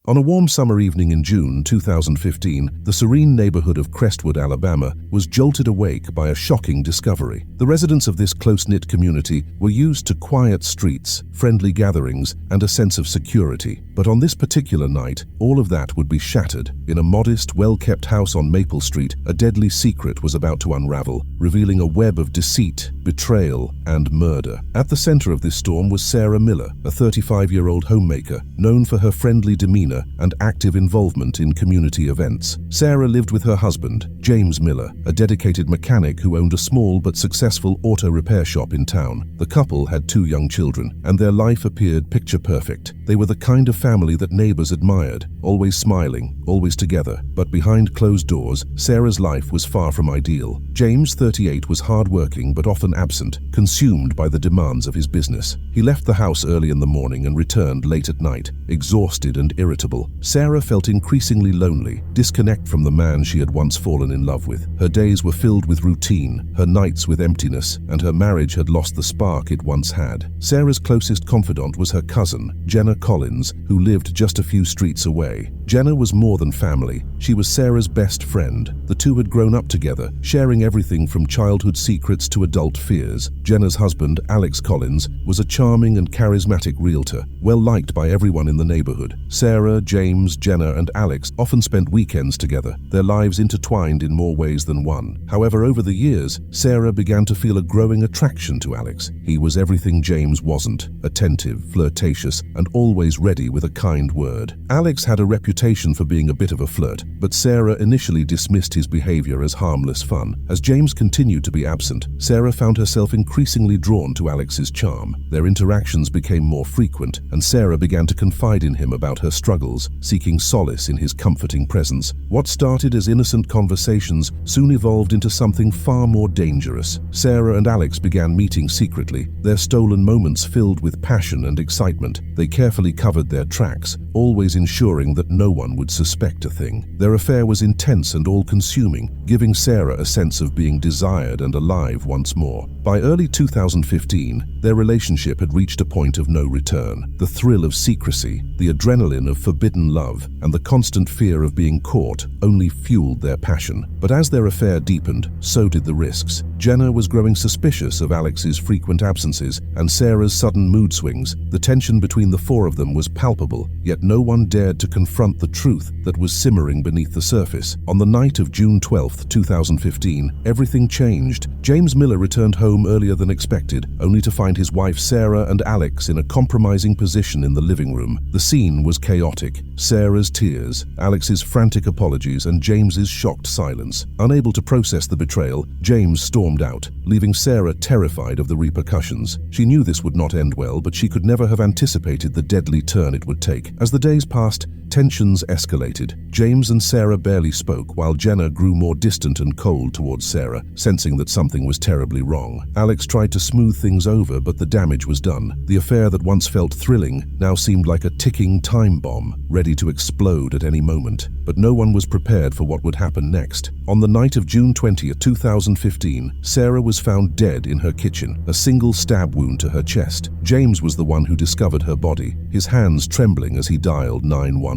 On a warm summer evening in June 2015, the serene neighborhood of Crestwood, Alabama, was jolted awake by a shocking discovery. The residents of this close-knit community were used to quiet streets, friendly gatherings, and a sense of security. But on this particular night, all of that would be shattered. In a modest, well-kept house on Maple Street, a deadly secret was about to unravel, revealing a web of deceit, betrayal, and murder. At the center of this storm was Sarah Miller, a 35-year-old homemaker, known for her friendly demeanor and active involvement in community events. Sarah lived with her husband, James Miller, a dedicated mechanic who owned a small but successful auto repair shop in town. The couple had 2 young children, and their life appeared picture-perfect. They were the kind of family that neighbors admired, always smiling, always together. But behind closed doors, Sarah's life was far from ideal. James, 38, was hardworking but often absent, consumed by the demands of his business. He left the house early in the morning and returned late at night, exhausted and irritable. Sarah felt increasingly lonely, disconnected from the man she had once fallen in love with. Her days were filled with routine, her nights with emptiness, and her marriage had lost the spark it once had. Sarah's closest confidant was her cousin, Jenna Collins, who lived just a few streets away. Jenna was more than family. She was Sarah's best friend. The two had grown up together, sharing everything from childhood secrets to adult fears. Jenna's husband, Alex Collins, was a charming and charismatic realtor, well liked by everyone in the neighborhood. Sarah, James, Jenna, and Alex often spent weekends together, their lives intertwined in more ways than one. However, over the years, Sarah began to feel a growing attraction to Alex. He was everything James wasn't: attentive, flirtatious, and always ready with a kind word. Alex had a reputation for being a bit of a flirt, but Sarah initially dismissed his behavior as harmless fun. As James continued to be absent, Sarah found herself increasingly drawn to Alex's charm. Their interactions became more frequent, and Sarah began to confide in him about her struggles, seeking solace in his comforting presence. What started as innocent conversations soon evolved into something far more dangerous. Sarah and Alex began meeting secretly, their stolen moments filled with passion and excitement. They carefully covered their tracks, always ensuring that no one would suspect a thing. Their affair was intense and all-consuming, giving Sarah a sense of being desired and alive once more. By early 2015, their relationship had reached a point of no return. The thrill of secrecy, the adrenaline of forbidden love, and the constant fear of being caught only fueled their passion. But as their affair deepened, so did the risks. Jenna was growing suspicious of Alex's frequent absences and Sarah's sudden mood swings. The tension between the four of them was palpable, yet no one dared to confront the truth that was simmering beneath the surface. On the night of June 12, 2015, everything changed. James Miller returned home earlier than expected, only to find his wife Sarah and Alex in a compromising position in the living room. The scene was chaotic. Sarah's tears, Alex's frantic apologies, and James's shocked silence. Unable to process the betrayal, James stormed out, leaving Sarah terrified of the repercussions. She knew this would not end well, but she could never have anticipated the deadly turn it would take. As the days passed, tensions escalated. James and Sarah barely spoke, while Jenna grew more distant and cold towards Sarah, sensing that something was terribly wrong. Alex tried to smooth things over, but the damage was done. The affair that once felt thrilling now seemed like a ticking time bomb, ready to explode at any moment. But no one was prepared for what would happen next. On the night of June 20, 2015, Sarah was found dead in her kitchen, a single stab wound to her chest. James was the one who discovered her body, his hands trembling as he dialed 911.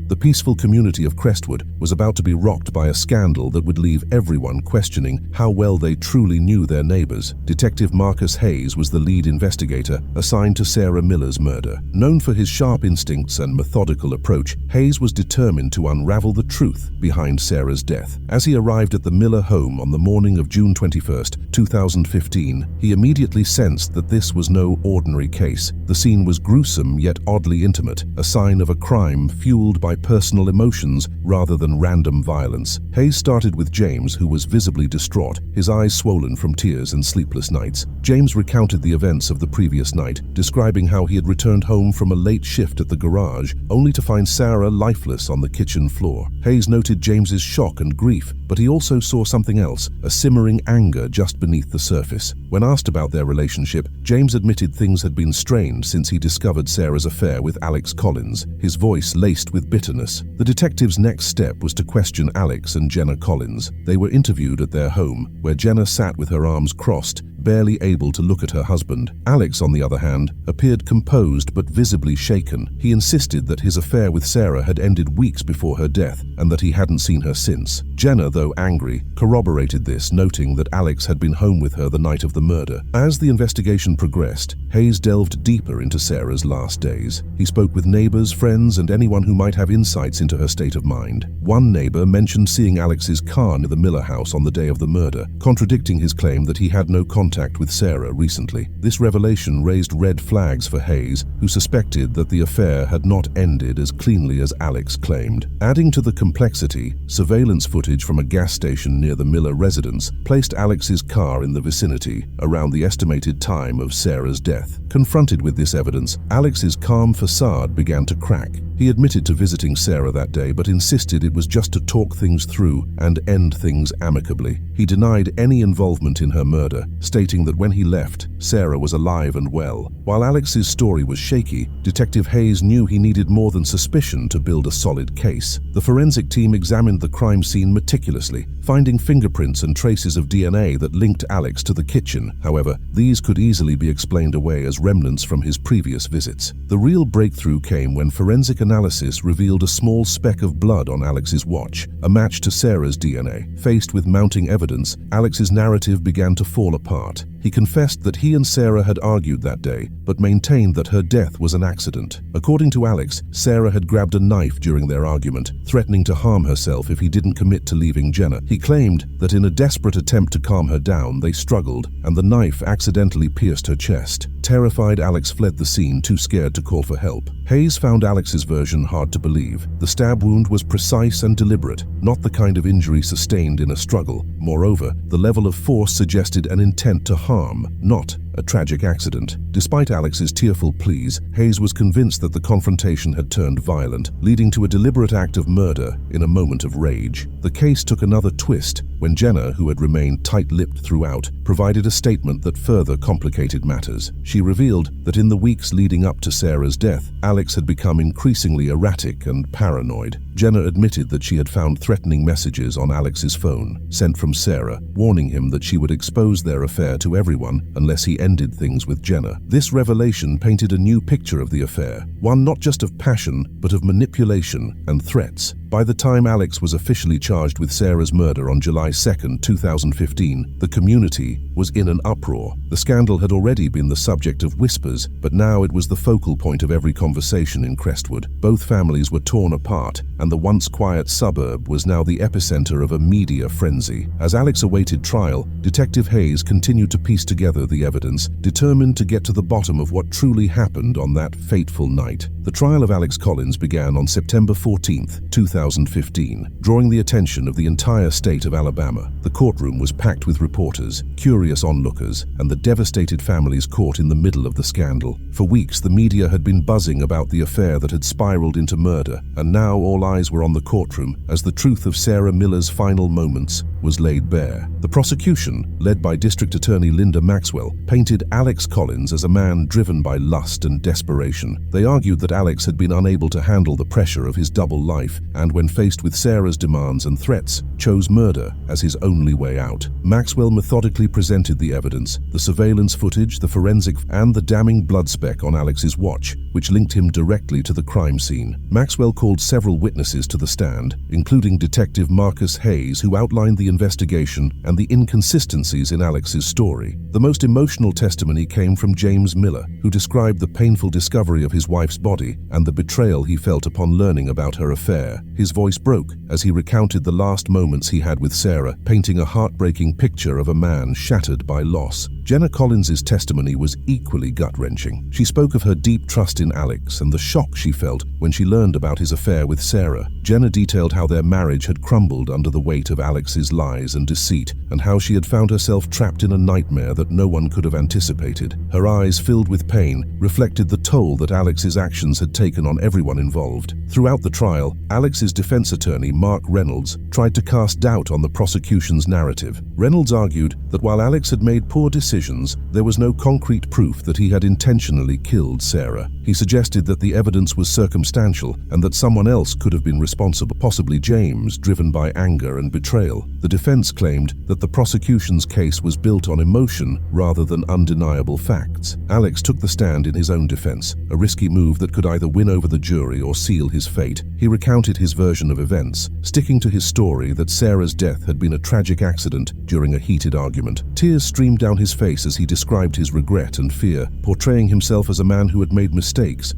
The peaceful community of Crestwood was about to be rocked by a scandal that would leave everyone questioning how well they truly knew their neighbors. Detective Marcus Hayes was the lead investigator assigned to Sarah Miller's murder. Known for his sharp instincts and methodical approach, Hayes was determined to unravel the truth behind Sarah's death. As he arrived at the Miller home on the morning of June 21, 2015, he immediately sensed that this was no ordinary case. The scene was gruesome yet oddly intimate, a sign of a crime fueled by personal emotions rather than random violence. Hayes started with James, who was visibly distraught, his eyes swollen from tears and sleepless nights. James recounted the events of the previous night, describing how he had returned home from a late shift at the garage, only to find Sarah lifeless on the kitchen floor. Hayes noted James's shock and grief, but he also saw something else, a simmering anger just beneath the surface. When asked about their relationship, James admitted things had been strained since he discovered Sarah's affair with Alex Collins, his voice laden laced with bitterness. The detective's next step was to question Alex and Jenna Collins. They were interviewed at their home, where Jenna sat with her arms crossed, barely able to look at her husband. Alex, on the other hand, appeared composed but visibly shaken. He insisted that his affair with Sarah had ended weeks before her death and that he hadn't seen her since. Jenna, though angry, corroborated this, noting that Alex had been home with her the night of the murder. As the investigation progressed, Hayes delved deeper into Sarah's last days. He spoke with neighbors, friends, and anyone who might have insights into her state of mind. One neighbor mentioned seeing Alex's car near the Miller house on the day of the murder, contradicting his claim that he had no contact with Sarah recently. This revelation raised red flags for Hayes, who suspected that the affair had not ended as cleanly as Alex claimed. Adding to the complexity, surveillance footage from a gas station near the Miller residence placed Alex's car in the vicinity around the estimated time of Sarah's death. Confronted with this evidence, Alex's calm facade began to crack. He admitted to visiting Sarah that day, but insisted it was just to talk things through and end things amicably. He denied any involvement in her murder, stating that when he left, Sarah was alive and well. While Alex's story was shaky, Detective Hayes knew he needed more than suspicion to build a solid case. The forensic team examined the crime scene meticulously, finding fingerprints and traces of DNA that linked Alex to the kitchen. However, these could easily be explained away as remnants from his previous visits. The real breakthrough came when forensic analysis revealed a small speck of blood on Alex's watch, a match to Sarah's DNA. Faced with mounting evidence, Alex's narrative began to fall apart. He confessed that he and Sarah had argued that day, but maintained that her death was an accident. According to Alex, Sarah had grabbed a knife during their argument, threatening to harm herself if he didn't commit to leaving Jenna. He claimed that in a desperate attempt to calm her down, they struggled, and the knife accidentally pierced her chest. Terrified, Alex fled the scene, too scared to call for help. Hayes found Alex's version hard to believe. The stab wound was precise and deliberate, not the kind of injury sustained in a struggle. Moreover, the level of force suggested an intent to harm, not a tragic accident. Despite Alex's tearful pleas, Hayes was convinced that the confrontation had turned violent, leading to a deliberate act of murder in a moment of rage. The case took another twist when Jenna, who had remained tight-lipped throughout, provided a statement that further complicated matters. She revealed that in the weeks leading up to Sarah's death, Alex had become increasingly erratic and paranoid. Jenna admitted that she had found threatening messages on Alex's phone, sent from Sarah, warning him that she would expose their affair to everyone unless he ended things with Jenna. This revelation painted a new picture of the affair, one not just of passion, but of manipulation and threats. By the time Alex was officially charged with Sarah's murder on July 2, 2015, the community was in an uproar. The scandal had already been the subject of whispers, but now it was the focal point of every conversation in Crestwood. Both families were torn apart, and the once quiet suburb was now the epicenter of a media frenzy. As Alex awaited trial, Detective Hayes continued to piece together the evidence, determined to get to the bottom of what truly happened on that fateful night. The trial of Alex Collins began on September 14, 2015, drawing the attention of the entire state of Alabama. The courtroom was packed with reporters, curious onlookers, and the devastated families caught in the middle of the scandal. For weeks, the media had been buzzing about the affair that had spiraled into murder, and now all eyes were on the courtroom as the truth of Sarah Miller's final moments was laid bare. The prosecution, led by District Attorney Linda Maxwell, painted Alex Collins as a man driven by lust and desperation. They argued that Alex had been unable to handle the pressure of his double life, and when faced with Sarah's demands and threats, chose murder as his only way out. Maxwell methodically presented the evidence, the surveillance footage, the forensic, and the damning blood speck on Alex's watch, which linked him directly to the crime scene. Maxwell called several witnesses to the stand, including Detective Marcus Hayes, who outlined the investigation and the inconsistencies in Alex's story. The most emotional testimony came from James Miller, who described the painful discovery of his wife's body and the betrayal he felt upon learning about her affair. His voice broke as he recounted the last moments he had with Sarah, painting a heartbreaking picture of a man shattered by loss. Jenna Collins's testimony was equally gut-wrenching. She spoke of her deep trust in Alex and the shock she felt when she learned about his affair with Sarah. Jenna detailed how their marriage had crumbled under the weight of Alex's lies and deceit, and how she had found herself trapped in a nightmare that no one could have anticipated. Her eyes, filled with pain, reflected the toll that Alex's actions had taken on everyone involved. Throughout the trial, Alex's Alex's defense attorney, Mark Reynolds, tried to cast doubt on the prosecution's narrative. Reynolds argued that while Alex had made poor decisions, there was no concrete proof that he had intentionally killed Sarah. He suggested that the evidence was circumstantial and that someone else could have been responsible, possibly James, driven by anger and betrayal. The defense claimed that the prosecution's case was built on emotion rather than undeniable facts. Alex took the stand in his own defense, a risky move that could either win over the jury or seal his fate. He recounted his version of events, sticking to his story that Sarah's death had been a tragic accident during a heated argument. Tears streamed down his face as he described his regret and fear, portraying himself as a man who had made mistakes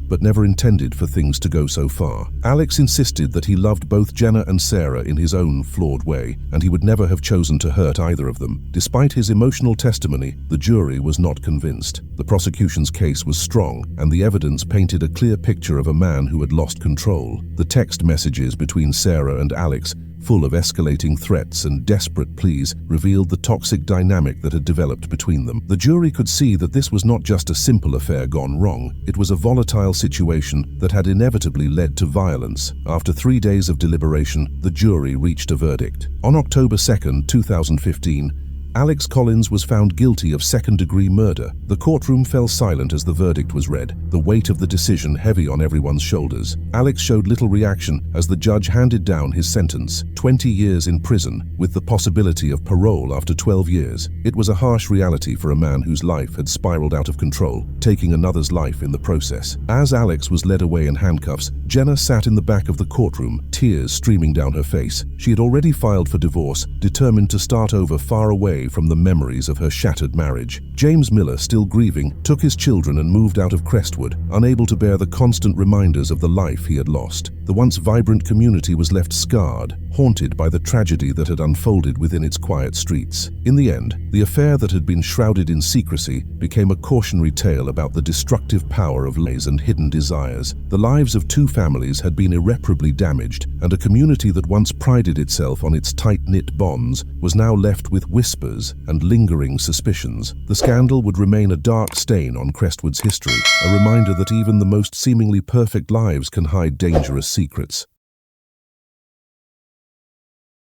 but never intended for things to go so far. Alex insisted that he loved both Jenna and Sarah in his own flawed way, and he would never have chosen to hurt either of them. Despite his emotional testimony, the jury was not convinced. The prosecution's case was strong, and the evidence painted a clear picture of a man who had lost control. The text messages between Sarah and Alex, full of escalating threats and desperate pleas, revealed the toxic dynamic that had developed between them. The jury could see that this was not just a simple affair gone wrong. It was a volatile situation that had inevitably led to violence. After 3 days of deliberation, the jury reached a verdict. On October 2nd, 2015, Alex Collins was found guilty of second-degree murder. The courtroom fell silent as the verdict was read, the weight of the decision heavy on everyone's shoulders. Alex showed little reaction as the judge handed down his sentence, 20 years in prison, with the possibility of parole after 12 years. It was a harsh reality for a man whose life had spiraled out of control, taking another's life in the process. As Alex was led away in handcuffs, Jenna sat in the back of the courtroom, tears streaming down her face. She had already filed for divorce, determined to start over far away from the memories of her shattered marriage. James Miller, still grieving, took his children and moved out of Crestwood, unable to bear the constant reminders of the life he had lost. The once vibrant community was left scarred, haunted by the tragedy that had unfolded within its quiet streets. In the end, the affair that had been shrouded in secrecy became a cautionary tale about the destructive power of lies and hidden desires. The lives of 2 families had been irreparably damaged, and a community that once prided itself on its tight-knit bonds was now left with whispers and lingering suspicions. The scandal would remain a dark stain on Crestwood's history, a reminder that even the most seemingly perfect lives can hide dangerous secrets.